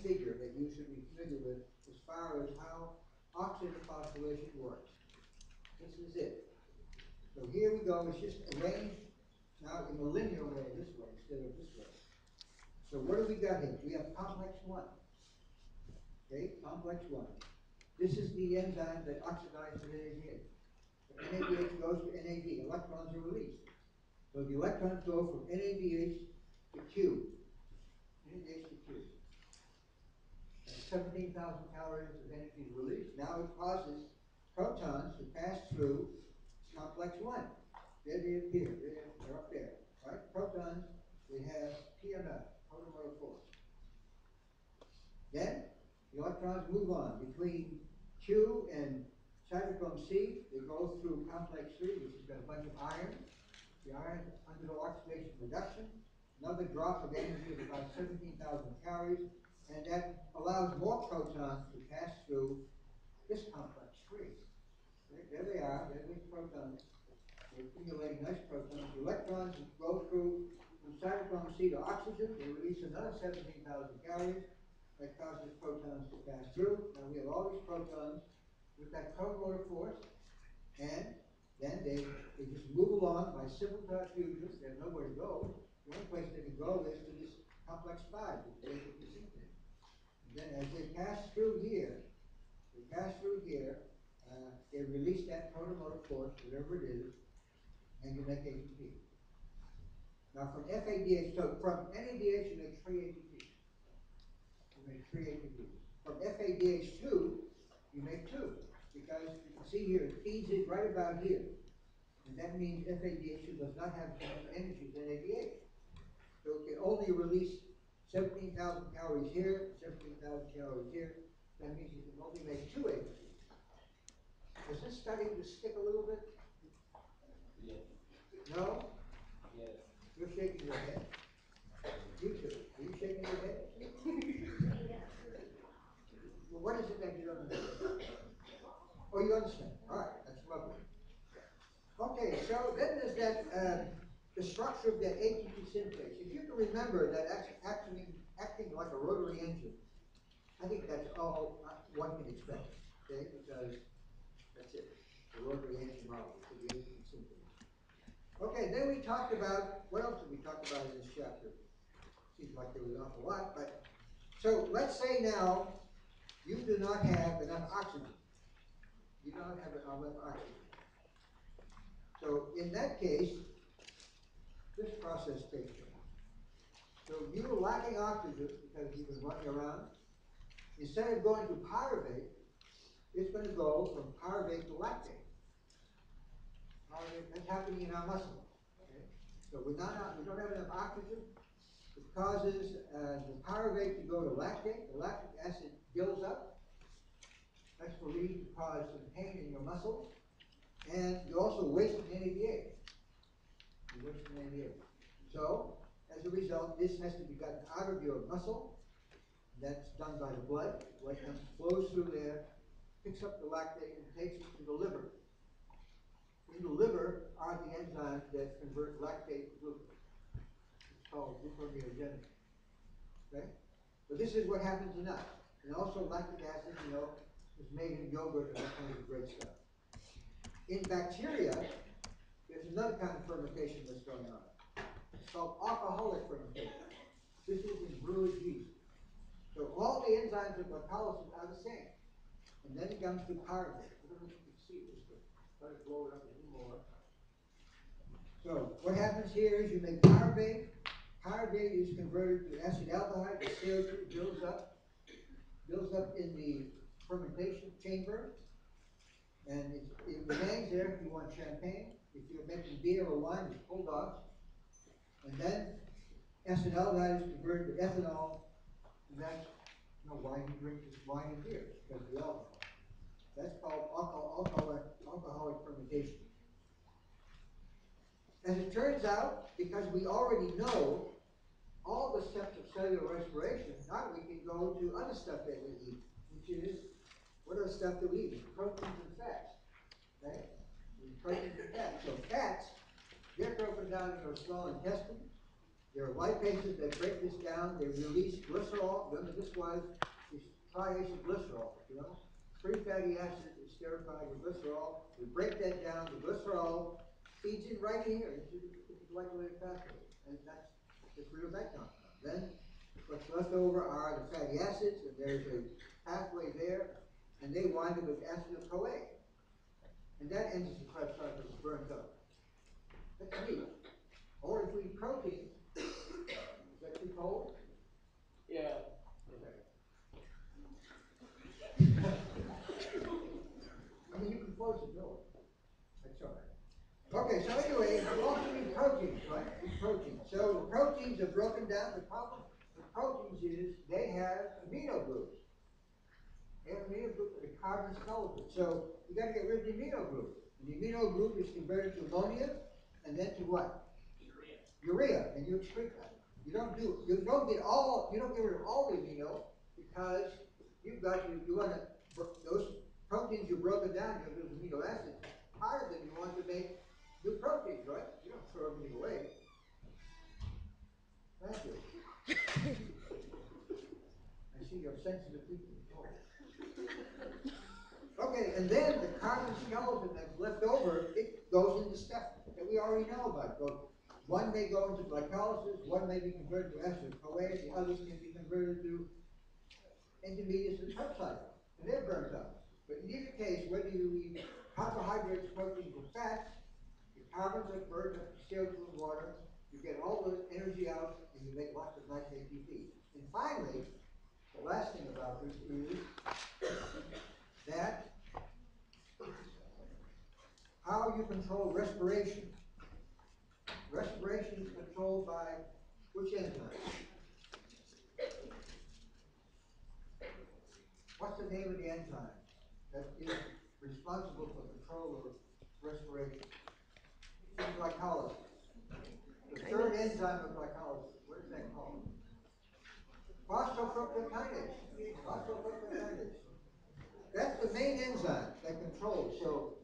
figure that you should be familiar with as far as how oxygen phosphorylation works. This is it. So here we go. It's just arranged now in a linear way this way instead of this way. So what do we got here? We have complex 1. Okay, complex 1. This is the enzyme that oxidizes NADH. So NADH goes to NAD. Electrons are released. So the electrons go from NADH to Q. NADH to Q. 17,000 calories of energy is released. Now it causes protons to pass through complex 1. There they appear. They're up there. Right? Protons, they have PMF, protomolar force. Then the electrons move on between Q and cytochrome C. They go through complex 3, which has got a bunch of iron. The iron undergo oxidation reduction. Another drop of energy of about 17,000 calories. And that allows more protons to pass through this complex 3. Okay, there they are. There's these protons. They're accumulating nice protons. The electrons go through from cytochrome C to oxygen. They release another 17,000 calories. That causes protons to pass through. Now we have all these protons with that protomolar force. And then they just move along by simple fusion. They have nowhere to go. The only place they can go is to this complex 5, which is basically synchronous. Then as they pass through here, they release that protomolar force, whatever it is, and you make ATP. Now from FADH, so from NADH you make 3 ATP. You make 3 ATP. From FADH2, you make 2. Because you can see here, it feeds it right about here. And that means FADH2 does not have as much energy as NADH. So it can only release 17,000 calories here, 17,000 calories here. That means you can only make 2 ATP. Is this starting to stick a little bit? Yes. No? Yes. You're shaking your head. You too. Are you shaking your head? Well, what is it that you don't understand? Oh, you understand. All right. That's lovely. Okay, so then there's that, the structure of that ATP synthase. If you can remember that acting like a rotary engine, I think that's all one can expect, okay? Because that's it, the rotary engine model for the ATP synthase. Okay, then we talked about, what else did we talk about in this chapter? Seems like there was an awful lot, but, so let's say now you do not have enough oxygen. You don't have enough oxygen. So in that case, this process takes place. So you're lacking oxygen because you've been running around. Instead of going to pyruvate, it's going to go from pyruvate to lactate. That's happening in our muscle. Okay? So we don't have enough oxygen. It causes the pyruvate to go to lactate. The lactic acid builds up. That's believed to cause some pain in your muscles. And you're also wasting NADH. You're wasting NADH. So, as a result, this has to be gotten out of your muscle. That's done by the blood. The blood flows through there, picks up the lactate, and takes it to the liver. In the liver are the enzymes that convert lactate to glucose. It's called gluconeogenesis. Okay? So this is what happens in us. And also lactic acid, is made in yogurt and all kinds of great stuff. In bacteria, there's another kind of fermentation that's going on. It's called alcoholic fermentation. This is in brewed yeast. So all the enzymes of glycolysis are the same. And then it comes to pyruvate. I don't know if you can see this, but try to blow it up a little more. So what happens here is you make pyruvate. Pyruvate is converted to acetaldehyde. The CO2 builds up in the fermentation chamber. And it remains there if you want champagne. If you're making beer or wine, it's pulled off. And then acetaldehyde is converted to ethanol. And that's why you drink this wine and beer, because of the alcohol. That's called alcoholic fermentation. As it turns out, because we already know all the steps of cellular respiration, now we can go to other stuff that we eat, which is, what are the stuff that we eat? Proteins and fats. Okay? Proteins and fats. So fats, they're broken down in our small intestine. There are lipases that break this down. They release glycerol. Remember, this was triacid glycerol, you know? Free fatty acid is esterified with glycerol. We break that down. The glycerol feeds in right here into the glycolytic pathway. And that's where that comes from. Then what's left over are the fatty acids, and there's a pathway there, and they wind up with acetyl-CoA. And that ends as the starch is burnt up. That's neat. Or if we eat protein, is that too cold? Yeah. I mean, you can close the door. That's all right. Okay, so anyway, we also need proteins, right? Proteins. So the proteins are broken down. The problem with proteins is they have amino groups. They have amino groups, the carbon skeleton. So you got to get rid of the amino group. And the amino group is converted to ammonia, and then to what? Urea. And you excrete that. You don't get rid of all the amino because you want to those proteins you broken down, you have those amino acids. Part of them you want to make new proteins, right? You don't throw everything away. Thank you. I see you're sensitive people. Okay, and then the carbon skeleton that's left over, it goes into stuff that we already know about. One may go into glycolysis, one may be converted to acetyl-CoA, the others can be converted to intermediates and peptides, and they're burnt up. But in either case, whether you eat carbohydrates, proteins, or fats, the carbons are burned up, distilled in water, you get all the energy out, and you make lots of nice ATP. And finally, the last thing about this is that how you control respiration. Respiration is controlled by which enzyme? What's the name of the enzyme that is responsible for control of respiration? It's glycolysis. The third enzyme of glycolysis, what is that called? Phosphofructokinase. Phosphofructokinase. That's the main enzyme that controls. So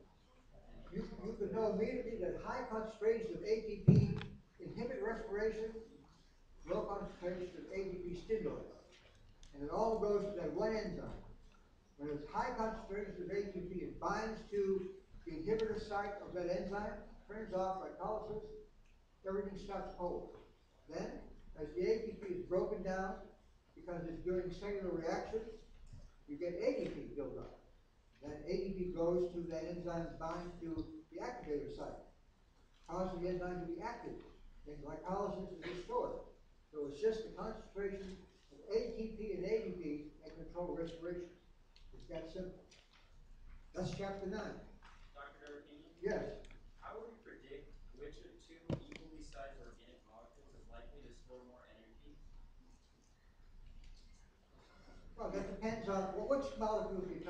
you can know immediately that high concentrations of ATP inhibit respiration, low concentrations of ATP stimulate. And it all goes to that one enzyme. When it's high concentrations of ATP, it binds to the inhibitor site of that enzyme, turns off glycolysis, everything starts cold. Then, as the ATP is broken down, because it's during cellular reactions, you get ADP built up. Then ADP goes to that enzyme, binds to the activator site, causes the enzyme to be active. Then glycolysis is restored. So it's just the concentration of ATP and ADP that control respiration. It's that simple. That's chapter 9. Dr. Darwin, Yes. how would we predict which of two equally sized organic molecules is likely to store more energy? Well, that depends on which molecules we